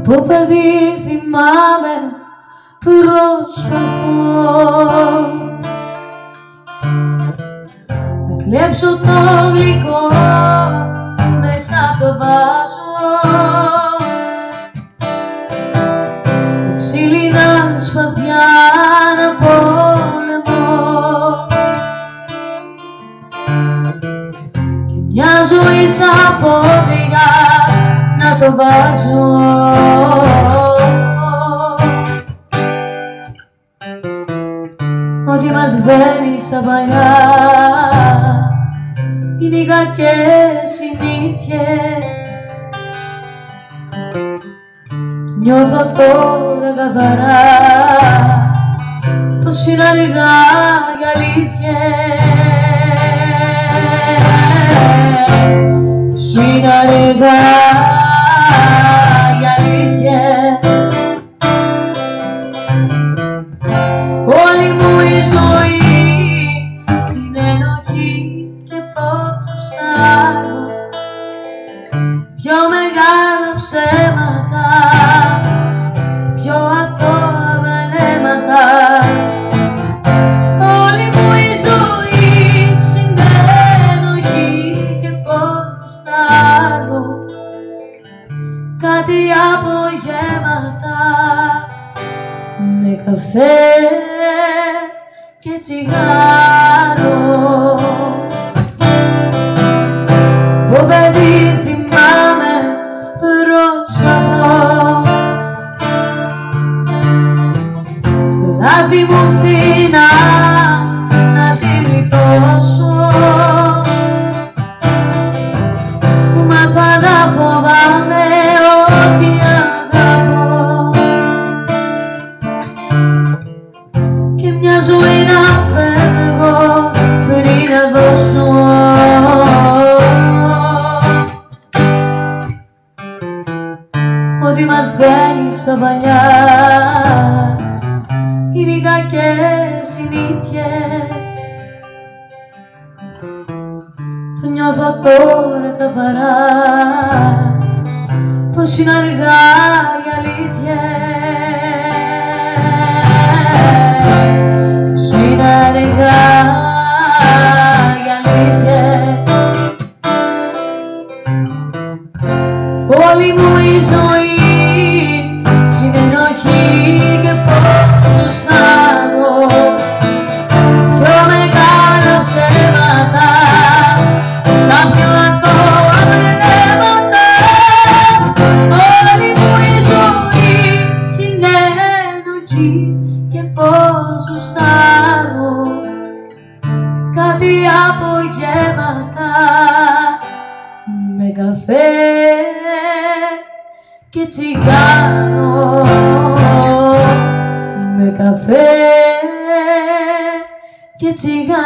Από παιδί θυμάμαι προσπαθώ να κλέψω το γλυκό μέσα από το βάζο, με ξύλινα σπαθιά να πολεμώ και μια ζωή στα πόδια να το βάζω. Ό,τι μας δένει στα παλιά είναι οι κακές συνήθειες. Νιώθω τώρα καθαρά πως είναι αργά για αλήθειες. Σου είναι αργά για αλήθειες. Όλη μου η ζωή συνενοχή και πόθος άλλο, πιο μεγάλα ψέματα σε πιο αθώα βελέματα. Όλη μου η ζωή συνενοχή και πόθος άλλο, κάτι απογεύματα με καφέ και τσιγάρο. Το παιδί θυμάμαι προσπαθώ στο λάδι μου φθηνά να τη γλιτώσω. Μου μάθα να φοβάμαι ό,τι αγαπώ και μια ζωή να φεύγω πριν να δώσω. Ό,τι μας δένει στα παλιά είναι οι κακές συνήθειες. Το νιώθω τώρα καθαρά πως είναι αργά για αλήθειες. Σου είναι αργά για αλήθειες. Όλη μου η ζωή συνενοχή και πόθος άλλο, πιο μεγάλα ψέματα στα πιο αθώα βλέμματα. Όλη μου η ζωή συνενοχή και πόθος άλλο, κάτι απογεύματα με καφέ και τσιγάρο. Με καφέ και τσιγάρο.